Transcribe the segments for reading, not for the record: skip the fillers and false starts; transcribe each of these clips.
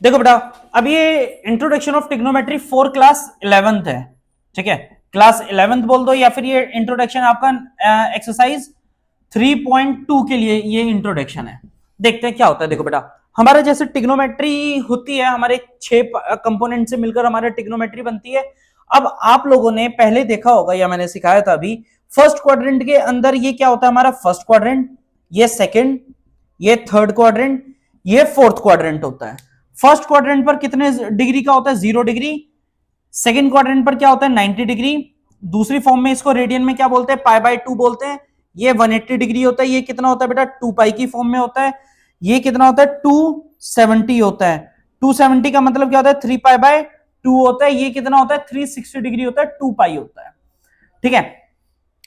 देखो बेटा, अब ये introduction of trigonometry for class 11th है, ठीक है, क्लास 11th बोल दो, या फिर ये इंट्रोडक्शन आपका एक्सरसाइज 3.2 के लिए ये इंट्रोडक्शन है। देखते हैं क्या होता है। देखो बेटा, हमारे जैसे ट्रिग्नोमेट्री होती है, हमारे 6 कंपोनेंट से मिलकर हमारे ट्रिग्नोमेट्री बनती है। अब आप लोगों ने पहले देखा होगा या मैंने सिखाया था अभी, फर्स्ट क्वाड्रेंट के अंदर ये क्या होता है हमारा फर्स्ट क्वाड्रेंट, ये सेकंड, ये थर्ड क्वाड्रेंट, ये फोर्थ क्वाड्रेंट होता है। फर्स्ट क्वाड्रेंट पर कितने डिग्री का होता है, 0 डिग्री। सेकंड क्वाड्रेंट पर क्या होता है, 90 डिग्री। दूसरी फॉर्म में इसको रेडियन में क्या बोलते हैं, पाई बाय 2 बोलते हैं। ये 180 डिग्री होता है। ये कितना होता है बेटा, 2 पाई की फॉर्म में होता है। ये कितना होता है, 270 होता है। 270 का मतलब क्या होता है, 3 पाई बाय 2 होता है। ये कितना होता है, 360 डिग्री होता है, 2 पाई होता है, ठीक है।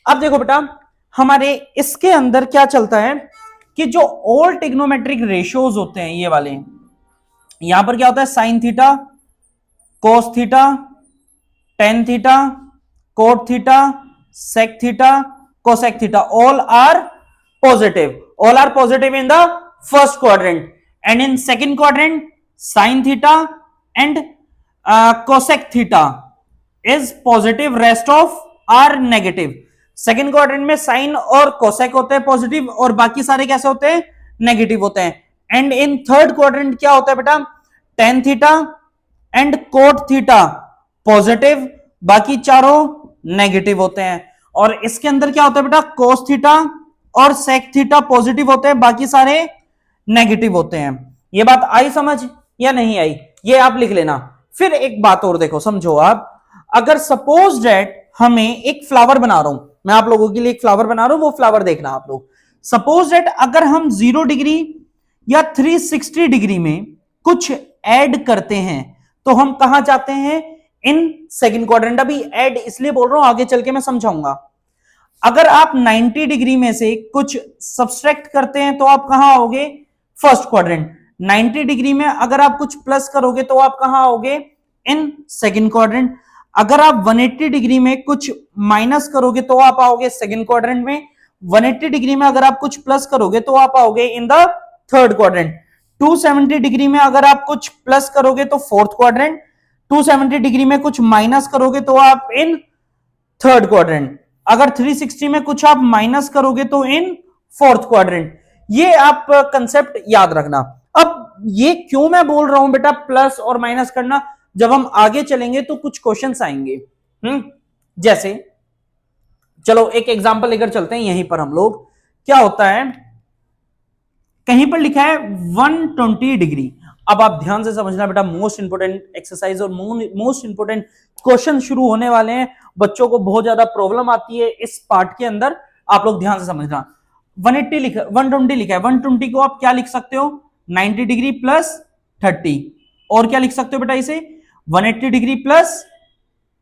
अब देखो बेटा, हमारे इसके अंदर क्या चलता है कि जो ऑल ट्रिग्नोमेट्रिक रेशियोज होते हैं ये वाले, यहां पर क्या होता है, sine theta, cos theta, tan theta, cot theta, sec theta, cosec theta, all are positive. All are positive in the first quadrant, and in second quadrant sine theta and cosec theta is positive, rest of are negative. Second quadrant में sine और cosec होते हैं positive, और बाकी सारे कैसे होते हैं, नेगेटिव होते हैं। एंड इन थर्ड क्वाड्रेंट क्या होता है बेटा, tan theta and cot theta positive, बाकी चारों नेगेटिव होते हैं। और इसके अंदर क्या होता है बेटा, कोस थीटा और सेक थीटा पॉजिटिव होते हैं, बाकी सारे नेगेटिव होते हैं। ये बात आई समझ या नहीं आई, ये आप लिख लेना। फिर एक बात और देखो, समझो आप, अगर सपोज डेट हमें एक फ्लावर बना रहा हूं, मैं आप लोगों के लिए एक फ्लावर बना रहा हूं, वो फ्लावर देखना आप लोग। सपोज डेट अगर हम 0 डिग्री या 360 डिग्री में कुछ ऐड करते हैं तो हम कहां जाते हैं, इन सेकंड क्वाड्रेंट। अभी ऐड इसलिए बोल रहा हूं, आगे चल के मैं समझाऊंगा। अगर आप 90 डिग्री में से कुछ सब्सट्रैक्ट करते हैं तो आप कहां आओगे, फर्स्ट क्वाड्रेंट। 90 डिग्री में अगर आप कुछ प्लस करोगे तो आप कहां आओगे, इन सेकंड क्वाड्रेंट। अगर आप 180 डिग्री में कुछ माइनस करोगे तो आप आओगे सेकंड क्वाड्रेंट में। 180 डिग्री में अगर आप कुछ प्लस करोगे तो आप आओगे in the third quadrant. 270 degree में अगर आप कुछ प्लस करोगे तो फोर्थ क्वाड्रेंट। 270 डिग्री में कुछ माइनस करोगे तो आप इन थर्ड क्वाड्रेंट। अगर 360 में कुछ आप माइनस करोगे तो इन फोर्थ क्वाड्रेंट। ये आप कंसेप्ट याद रखना। अब ये क्यों मैं बोल रहा हूं बेटा प्लस और माइनस करना, जब हम आगे चलेंगे तो कुछ क्वेश्चंस आएंगे। जैसे चलो एक एग्जांपल लेकर चलते हैं, यहीं पर हम लोग, क्या होता है, कहीं पर लिखा है 120 डिग्री। अब आप ध्यान से समझना बेटा, मोस्ट इंपोर्टेंट एक्सरसाइज और मोस्ट इंपोर्टेंट क्वेश्चन शुरू होने वाले हैं। बच्चों को बहुत ज्यादा प्रॉब्लम आती है इस पार्ट के अंदर, आप लोग ध्यान से समझना। 180 लिखा, 120 लिखा है, 120 को आप क्या लिख सकते हो, 90 डिग्री प्लस 30, और क्या लिख सकते हो बेटा इसे, 180 degree plus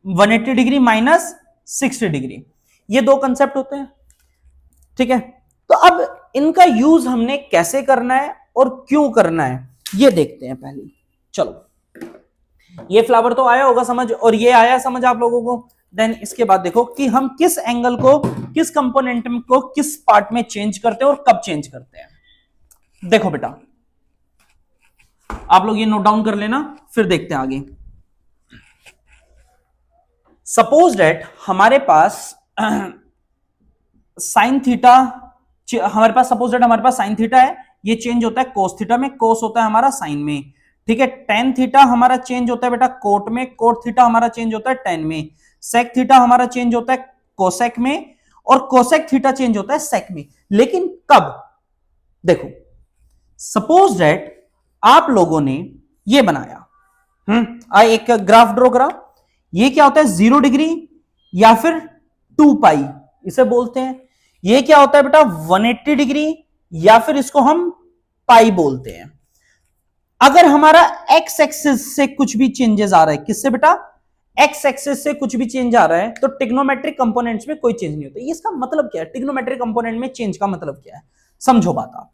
180 degree minus 60 degree. ये दो कंसेप्ट होते हैं, ठीक है। तो अब इनका यूज हमने कैसे करना है और क्यों करना है ये देखते हैं पहले। चलो, ये फ्लावर तो आया होगा समझ, और ये आया समझ आप लोगों को। देन इसके बाद देखो कि हम किस एंगल को, किस कंपोनेंट को किस पार्ट में चेंज करते हैं और कब चेंज करते हैं। देखो बेटा, आप लोग ये नोट डाउन कर लेना, फिर देखते हैं आगे। सपोज दैट हमारे पास साइन थीटा, हमारे पास सपोज दैट हमारे पास साइन थीटा है, ये चेंज होता है कोस थीटा में, कोस होता है हमारा साइन में, ठीक है। टेन थीटा हमारा चेंज होता है बेटा कोट में, कोट थीटा हमारा चेंज होता है टेन में। सेक थीटा हमारा चेंज होता है कोसेक में, और कोसेक थीटा चेंज होता है सेक में। लेकिन कब, देखो सपोज दैट आप लोगों ने ये बनाया, एक ग्राफ ड्रॉ करा, ये क्या होता है 0 डिग्री या फिर 2 पाई इसे बोलते हैं। ये क्या होता है बेटा 180 डिग्री या फिर इसको हम पाई बोलते हैं। अगर हमारा एक्स एक्सिस से कुछ भी चेंजेस आ रहा है, किससे बेटा, एक्स एक्सिस से कुछ भी चेंज आ रहा है, तो ट्रिग्नोमेट्रिक कंपोनेंट्स में कोई चेंज नहीं होता। ये इसका मतलब क्या है, ट्रिग्नोमेट्रिक कंपोनेंट में चेंज का मतलब क्या है, समझो बात आप।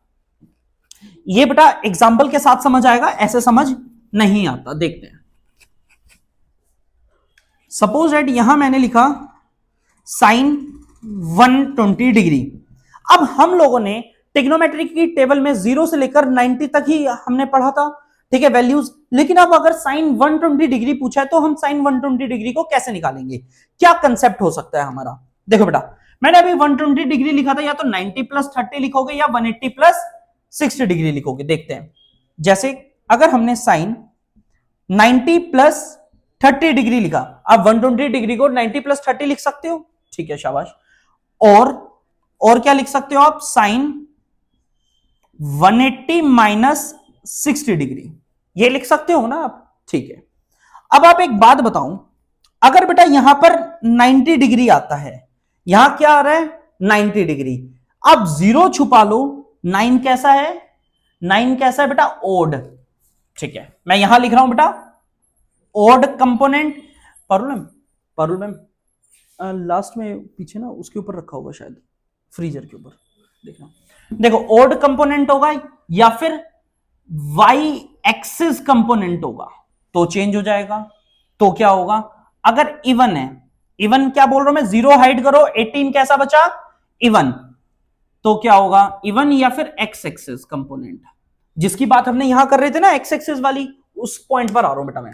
ये बेटा एग्जांपल के साथ समझ आएगा, ऐसे समझ नहीं आता। देखते हैं, सपोज दैट यहां मैंने लिखा साइन 120 डिग्री। अब हम लोगों ने ट्रिग्नोमेट्री की टेबल में 0 से लेकर 90 तक ही हमने पढ़ा था। ठीक है, वैल्यूज। लेकिन अब अगर साइन 120 डिग्री पूछा है तो हम साइन 120 डिग्री को कैसे निकालेंगे, क्या कंसेप्ट हो सकता है हमारा? देखो बेटा, मैंने अभी 120 डिग्री लिखा था, या तो 90 प्लस 30 लिखोगे या 180 प्लस 60 डिग्री लिखोगे। देखते हैं, जैसे अगर हमने साइन 90 प्लस 30 डिग्री लिखा, आप 120 डिग्री को 90 प्लस 30 लिख सकते हो, ठीक है, शाबाश। और क्या लिख सकते हो आप? साइन 180 माइनस 60 डिग्री, ये लिख सकते हो ना आप, ठीक है। अब आप एक बात बताओ, अगर बेटा यहां पर 90 डिग्री आता है, यहां क्या आ रहा है? 90 डिग्री। अब जीरो छुपा लो, 9 कैसा है? 9 कैसा है बेटा? ओड, ठीक है। मैं यहां लिख रहा हूं बेटा odd component. Parul ma'am last में पीछे ना उसके ऊपर रखा होगा शायद, फ्रीजर के ऊपर देखना। देखो, ओड कंपोनेंट होगा या फिर वाई एक्सिस कंपोनेंट होगा तो चेंज हो जाएगा। तो क्या होगा? अगर इवन है, इवन क्या बोल रहा हूं मैं, जीरो हाइड करो, 18 कैसा बचा? इवन। तो क्या होगा? इवन या फिर एक्स एक्सिस कंपोनेंट, जिसकी बात हमने यहां कर रहे थे ना, एक्स एक्सिस वाली, उस पॉइंट पर आ रहा हूं बेटा मैं।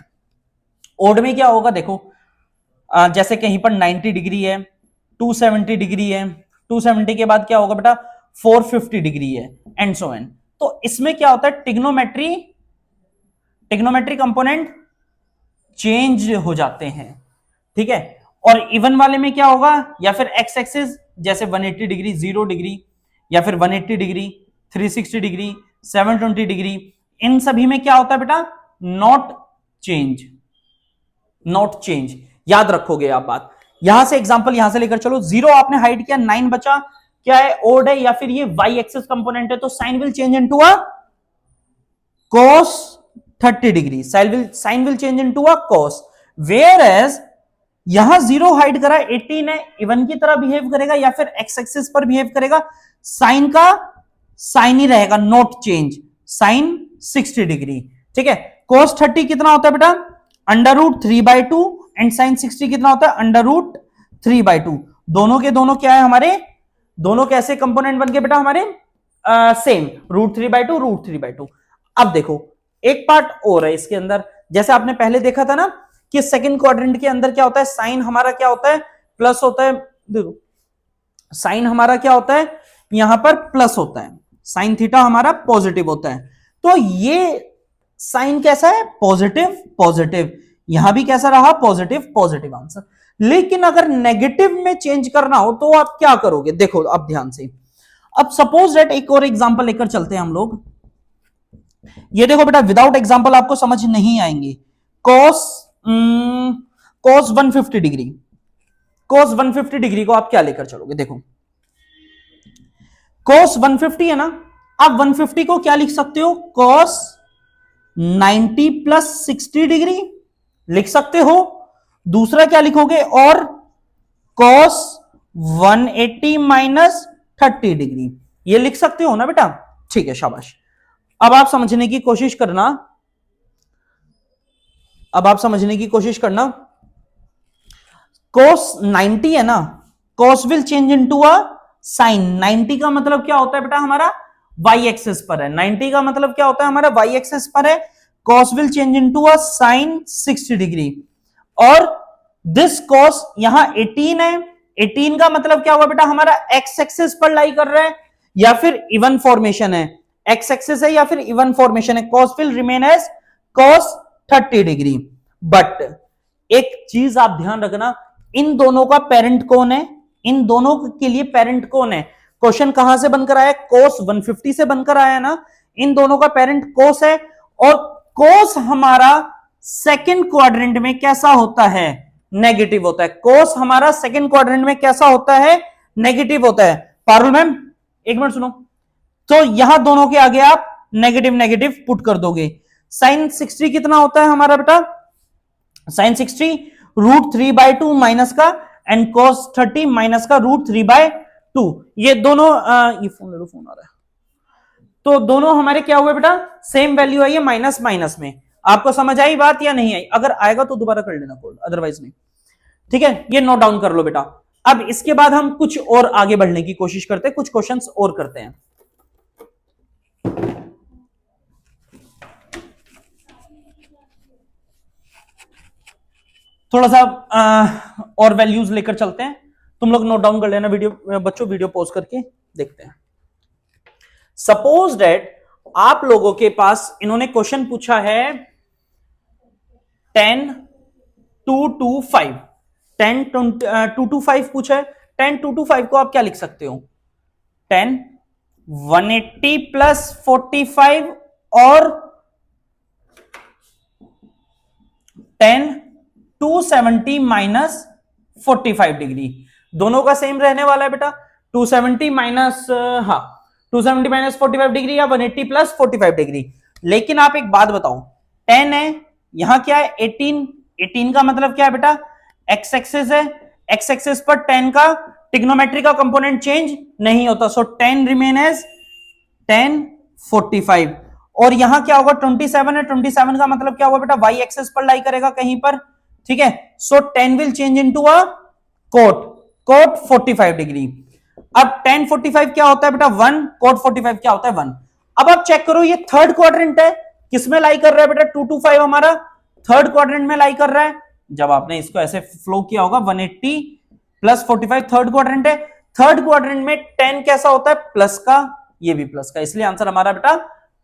ओड में क्या होगा? देखो, जैसे कहीं पर 90 डिग्री है, 270 डिग्री है, 270 के बाद क्या होगा बेटा? 450 डिग्री है, एंड सो एन। तो इसमें क्या होता है? टिग्नोमेट्री कंपोनेंट चेंज हो जाते हैं, ठीक है। और इवन वाले में क्या होगा? या फिर एक्स एक्सिस, जैसे 180 डिग्री, 0 डिग्री, या फिर 180 डिग्री, 360 डिग्री, 720 डिग्री, इन सभी में क्या होता है बेटा? Not change, not change. याद रखोगे आप बात। यहां से एग्जांपल यहां से लेकर चलो, 0 आपने हाइड किया, 9 बचा, क्या है? ओड है या फिर ये वाई एक्सिस कंपोनेंट है, तो sine will change into a cos 30 degree, sine will change into a cos। Whereas यहां 0 हाइड करा, 18 है, इवन की तरह बिहेव करेगा या फिर एक्स एक्सिस पर बिहेव करेगा, साइन का साइन ही रहेगा, नॉट चेंज, साइन 60 डिग्री, ठीक है। cos 30 कितना होता है बेटा? √3/2, एंड साइन 60 कितना होता है? √3/2। दोनों के दोनों क्या है हमारे? दोनों कैसे कंपोनेंट बन गए बेटा हमारे? सेम, √3/2, √3/2। अब देखो, एक पार्ट और है इसके अंदर, जैसे आपने पहले देखा था ना कि सेकंड क्वाड्रेंट के अंदर क्या होता है? साइन हमारा क्या होता है? प्लस होता है। देखो, साइन हमारा क्या होता है? यहां पर प्लस होता है, साइन थीटा हमारा पॉजिटिव होता है। तो ये साइन कैसा है? Positive positive. यहां भी कैसा रहा? Positive positive answer. लेकिन अगर नेगेटिव में चेंज करना हो तो आप क्या करोगे? देखो अब ध्यान से। अब सपोज दैट एक और एग्जांपल लेकर चलते हैं हम लोग। ये देखो बेटा, विदाउट एग्जांपल आपको समझ नहीं आएंगे। cos 150 डिग्री, cos 150 डिग्री को आप क्या लेकर चलोगे? देखो, cos 150 है ना, आप 150 को क्या लिख सकते हो? cos 90 प्लस 60 डिग्री लिख सकते हो। दूसरा क्या लिखोगे? और cos 180 माइनस 30 डिग्री, ये लिख सकते हो ना बेटा? ठीक है, शाबाश। अब आप समझने की कोशिश करना, cos 90 है ना, cos will change into a sine. 90 का मतलब क्या होता है बेटा हमारा? वाई एक्सिस पर है। 90 का मतलब क्या होता है हमारा? वाई एक्सिस पर है। cos will change into a sine 60 degree. और दिस cos यहां 18 है, 18 का मतलब क्या हुआ बेटा हमारा? एक्स एक्सिस पर लाई कर रहा है या फिर इवन फॉर्मेशन है? एक्स एक्सिस है या फिर इवन फॉर्मेशन है? cos will remain as cos 30 degree. But एक चीज आप ध्यान रखना, इन दोनों का पेरेंट कौन है? इन दोनों के लिए पेरेंट कौन है? क्वेश्चन कहां से बनकर आया? cos 150 से बनकर आया ना। इन दोनों का पेरेंट cos है, और cos हमारा सेकंड क्वाड्रेंट में कैसा होता है? नेगेटिव होता है। cos हमारा सेकंड क्वाड्रेंट में कैसा होता है? नेगेटिव होता है। पारुल मैम एक मिनट सुनो, तो यहां दोनों के आगे आप नेगेटिव नेगेटिव पुट कर दोगे। साइन 60 कितना होता है हमारा बेटा? साइन 60 √3/2 माइनस का, एंड cos 30 माइनस का √3/2। ये दोनों ये फोन ले लो, फोन आ रहा है। तो दोनों हमारे क्या हुए बेटा? सेम वैल्यू आई है, माइनस माइनस में। आपको समझ आई बात या नहीं आई? अगर आएगा तो दोबारा कर लेना कॉल, अदरवाइज नहीं, ठीक है। ये नोट डाउन कर लो बेटा। अब इसके बाद हम कुछ और आगे बढ़ने की कोशिश करते हैं, कुछ क्वेश्चंस और करते हैं। थोड़ा सा और वैल्यूज लेकर चलते हैं, तुम लोग नोट डाउन कर लेना वीडियो, बच्चों वीडियो पॉज करके देखते हैं। सपोज दैट आप लोगों के पास इन्होंने क्वेश्चन पूछा है 10 2 to 5, 10 2 to 5 पूछा है। 10 2 to 5 को आप क्या लिख सकते हो? 10 180 प्लस 45 और 10 270 माइनस 45 डिग्री, दोनों का सेम रहने वाला है बेटा। 270 माइनस 270 माइनस 45 डिग्री या 180 प्लस 45 डिग्री। लेकिन आप एक बात बताओ, 10 है, यहां क्या है 18, 18 का मतलब क्या है बेटा? एक्स एक्सिस है, एक्स एक्सिस पर 10 का ट्रिग्नोमेट्री का कंपोनेंट चेंज नहीं होता, सो 10 रिमेन एज 10 45। और यहां क्या होगा? 27 है, 27 का मतलब क्या होगा बेटा? वाई एक्सिस पर लाई करेगा कहीं पर, ठीक है। So 10 will change into a cot 45 degree. अब 10 45 क्या होता है बेटा? 1, कोट 45 क्या होता है? 1। अब आप चेक करो, ये थर्ड क्वाड्रेंट है, किसमें लाई कर रहा है बेटा? 2 to 5 हमारा थर्ड क्वाड्रेंट में लाई कर रहा है। जब आपने इसको ऐसे फ्लो किया होगा, 180 प्लस 45 थर्ड क्वाड्रेंट है। थर्ड क्वाड्रेंट में 10 कैसा होता है? प्लस का, ये भी प्लस का, इसलिए आंसर हमारा बेटा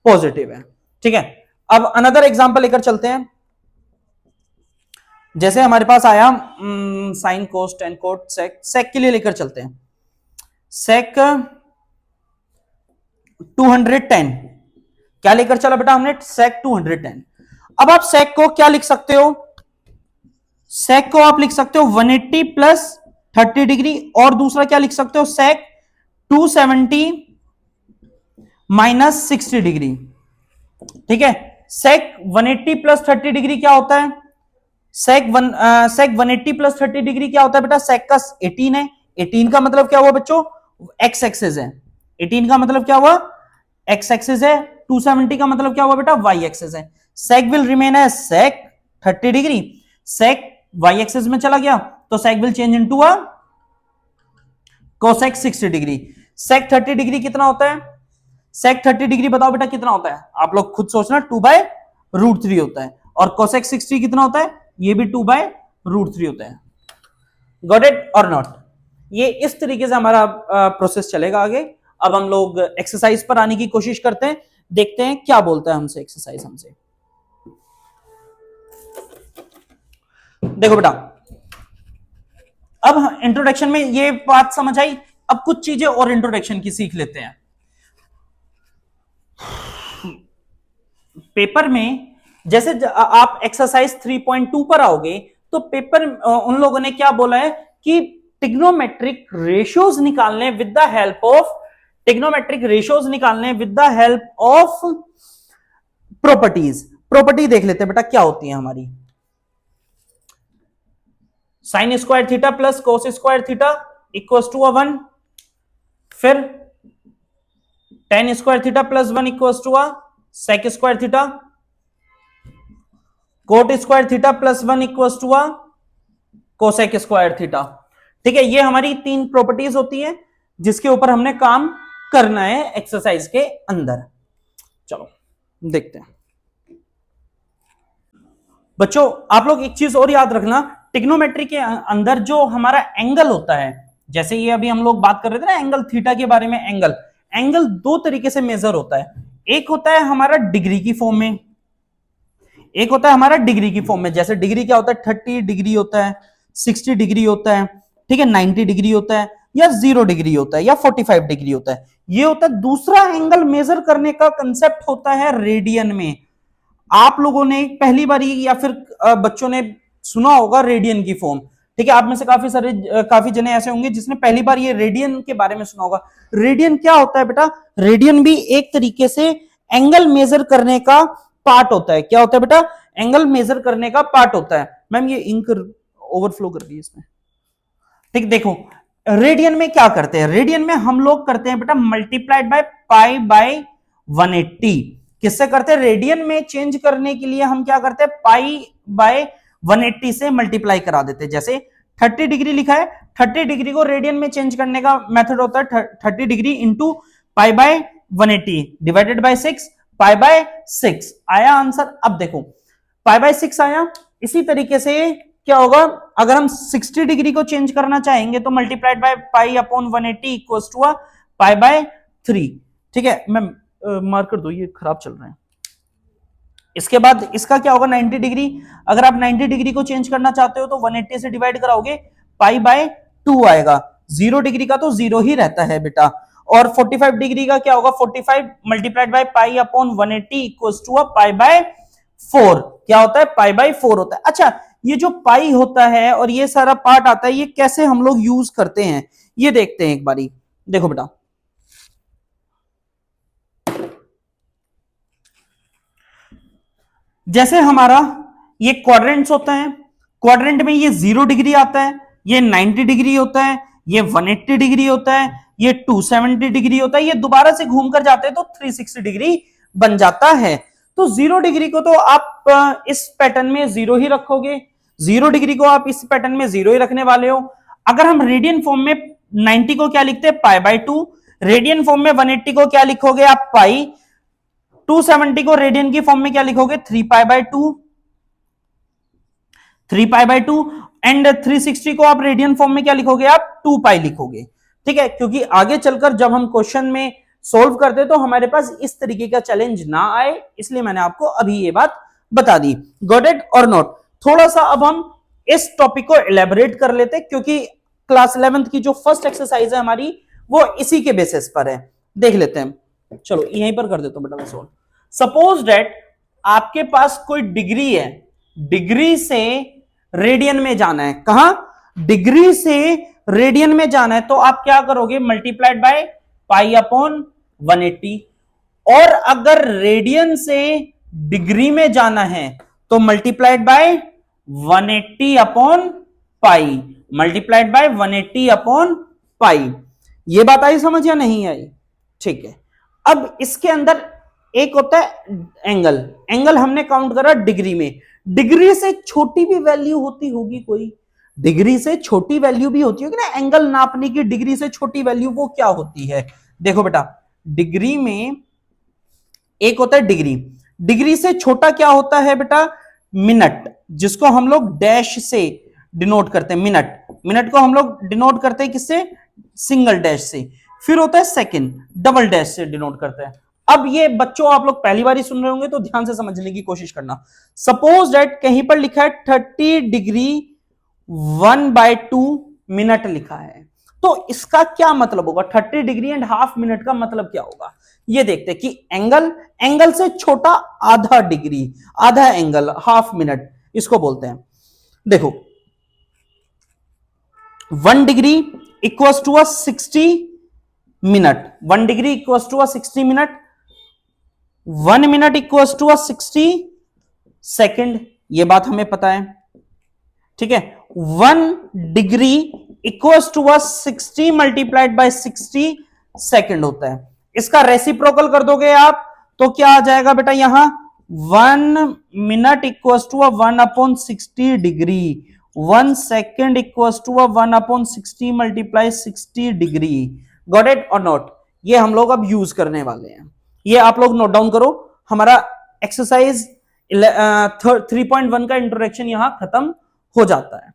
पॉजिटिव है, ठीक है। अब अनदर एग्जांपल लेकर चलते हैं। जैसे हमारे पास आया sine cos tan cot sec, sec के लिए लेकर चलते हैं। सेक 210 क्या लेकर चला बेटा हमने? सेक 210। अब आप सेक को क्या लिख सकते हो? सेक को आप लिख सकते हो 180 प्लस 30 डिग्री, और दूसरा क्या लिख सकते हो? सेक 270 माइनस 60 डिग्री, ठीक है। सेक 180 प्लस 30 डिग्री क्या होता है? सेक 180 प्लस 30 डिग्री क्या होता है बेटा? सेक का 18 है, 18 का मतलब क्या हुआ बच्चों? एक्स एक्सिस है। 18 का मतलब क्या हुआ? एक्स एक्सिस है। 270 का मतलब क्या हुआ बेटा? वाई एक्सिस है। सेक विल रिमेन है sec 30 degree, sec y axis में चला गया तो sec will change into a cosec 60 degree. Sec 30 degree कितना होता है? सेक 30 डिग्री बताओ बेटा कितना होता है? आप लोग खुद सोचना, 2/√3 होता है। और कोसेक 60 कितना होता है? ये भी 2/√3 होता है। गॉट इट और नॉट? ये इस तरीके से हमारा प्रोसेस चलेगा आगे। अब हम लोग एक्सरसाइज पर आने की कोशिश करते हैं, देखते हैं क्या बोलता है हमसे एक्सरसाइज। हमसे देखो बेटा, अब इंट्रोडक्शन में ये बात समझ आई, अब कुछ चीजें और इंट्रोडक्शन की सीख लेते हैं। पेपर में जैसे आप एक्सरसाइज 3.2 पर आओगे तो पेपर उन लोगों ने क्या बोला है कि ट्रिग्नोमेट्रिक रेशियोज निकालने with the help of properties. Property देख लेते हैं बेटा क्या होती है हमारी। Sine square theta plus cos square theta equals to 1, फिर tan square theta plus 1 equals to sec square theta, cot square theta plus 1 equals to cosec square theta, ठीक है। ये हमारी तीन प्रॉपर्टीज होती है जिसके ऊपर हमने काम करना है एक्सरसाइज के अंदर। चलो देखते हैं बच्चों, आप लोग एक चीज और याद रखना, ट्रिग्नोमेट्री के अंदर जो हमारा एंगल होता है, जैसे ये अभी हम लोग बात कर रहे थे ना एंगल थीटा के बारे में, एंगल दो तरीके से मेजर होता है। एक होता है हमारा डिग्री की फॉर्म में, एक होता है हमारा डिग्री की फॉर्म में। जैसे डिग्री क्या होता है? 30 डिग्री होता है, 60 डिग्री होता है, ठीक है, 90 डिग्री होता है, या 0 डिग्री होता है, या 45 डिग्री होता है। ये होता है दूसरा एंगल मेजर करने का कंसेप्ट होता है रेडियन में। आप लोगों ने पहली बार या फिर बच्चों ने सुना होगा रेडियन की फॉर्म, ठीक है। आप में से काफी जने ऐसे होंगे जिसने पहली बार ये रेडियन के बारे में सुना होगा। रेडियन क्या होता है बेटा? रेडियन भी एक तरीके से एंगल मेजर करने का पार्ट होता है। क्या होता है बेटा? एंगल मेजर करने का पार्ट होता है। मैम ये इंक ओवरफ्लो कर रही है इसमें, ठीक। देखो रेडियन में क्या करते हैं? रेडियन में हम लोग करते हैं बेटा मल्टीप्लाइड बाय पाई बाय 180। किससे करते हैं? रेडियन में चेंज करने के लिए हम क्या करते हैं? पाई बाय 180 से मल्टीप्लाई करा देते हैं। जैसे 30 डिग्री लिखा है, 30 डिग्री को रेडियन में चेंज करने का मेथड होता है 30 degree into pi by 180 divided by 6, pi by 6 आया आंसर। अब देखो पाई बाय 6 आया। इसी तरीके से क्या होगा, अगर हम 60 डिग्री को चेंज करना चाहेंगे तो multiplied by pi upon 180 equals to pi by 3। ठीक है, मैं मार्कर दो, ये खराब चल रहा है। इसके बाद इसका क्या होगा, 90 डिग्री। अगर आप 90 डिग्री को चेंज करना चाहते हो तो 180 से डिवाइड कराओगे, पाई बाय 2 आएगा। 0 डिग्री का तो 0 ही रहता है बेटा। और 45 डिग्री का क्या होगा, 45 multiplied by pi upon 180 equals to pi by 4। क्या होता है, पाई बाय 4 होता है। अच्छा, ये जो पाई होता है और ये सारा पार्ट आता है, ये कैसे हम लोग यूज करते हैं ये देखते हैं एक बारी। देखो बेटा, जैसे हमारा ये क्वाड्रेंट्स होता है, क्वाड्रेंट में ये 0 डिग्री आता है, ये 90 डिग्री होता है, ये 180 डिग्री होता है, ये 270 डिग्री होता है, ये दोबारा से घूमकर जाते हैं तो 360 डिग्री बन जाता है। तो 0 डिग्री को तो आप इस पैटर्न में 0 ही रखोगे, 0 डिग्री को आप इस पैटर्न में 0 ही रखने वाले हो। अगर हम रेडियन फॉर्म में 90 को क्या लिखते हैं, पाई बाय 2। रेडियन फॉर्म में 180 को क्या लिखोगे आप, पाई। 270 को रेडियन की फॉर्म में क्या लिखोगे, 3 pi by 2, 3 pi by 2। And 360 को आप रेडियन फॉर्म में क्या लिखोगे, आप 2 पाई लिखोगे। ठीक है, क्योंकि आगे चलकर जब हम क्वेश्चन में सोल्व करते तो हमारे पास इस तरीके का चैलेंज ना आए, इसलिए मैंने आपको अभी ये बात बता दी। गॉट इट और नॉट? थोड़ा सा अब हम इस टॉपिक को इलेबोरेट कर लेते, क्योंकि क्लास 11th की जो फर्स्ट एक्सरसाइज है हमारी वो इसी के बेसिस पर है। देख लेते हैं, चलो यहीं पर कर देता हूं बेटा मैं सोल्व। सपोज दैट आपके पास कोई डिग्री है, डिग्री से रेडियन में जाना है। कहां, डिग्री से रेडियन में जाना है, तो आप क्या करोगे, मल्टीप्लाइड बाय पाई अपॉन 180। और अगर रेडियन से डिग्री में जाना है तो multiplied bye 180 upon pi, multiplied by 180 upon pi. ये बात आई समझ या नहीं आई? ठीक है, अब इसके अंदर एक होता है एंगल। एंगल हमने काउंट करा डिग्री में। डिग्री से छोटी भी वैल्यू होती होगी कोई, डिग्री से छोटी वैल्यू भी होती होगी ना एंगल नापने की। डिग्री से छोटी वैल्यू वो क्या होती है, देखो बेटा, डिग्री में एक होता है डिग्री, डिग्री से छोटा क्या होता है बेटा, मिनट, जिसको हम लोग डैश से डिनोट करते हैं। मिनट, मिनट को हम लोग डिनोट करते हैं किससे, सिंगल डैश से। फिर होता है सेकंड, डबल डैश से डिनोट करते हैं। अब ये बच्चों आप लोग पहली बार ही सुन रहे होंगे तो ध्यान से समझने की कोशिश करना। सपोज दैट कहीं पर लिखा है 30 डिग्री 1/2 मिनट लिखा है, तो इसका क्या मतलब होगा, 30 डिग्री एंड हाफ मिनट का मतलब क्या होगा, ये देखते हैं कि एंगल, एंगल से छोटा आधा डिग्री, आधा एंगल, हाफ मिनट इसको बोलते हैं। देखो 1 degree equals to 60 minute, 1 degree equals to 60 minute, 1 minute equals to 60 second, ये बात हमें पता है। ठीक है, 1 degree equals to 60 multiplied by 60 second होता है। इसका रेसिप्रोकल कर दोगे आप तो क्या आ जाएगा बेटा, यहां 1 minute equals to 1 upon 60 degree, 1 second equals to 1 upon 60 multiply 60 degree. Got it और नॉट? ये हम लोग अब यूज करने वाले हैं, ये आप लोग नोट डाउन करो। हमारा एक्सरसाइज 3.1 का इंट्रोडक्शन यहां खत्म हो जाता है।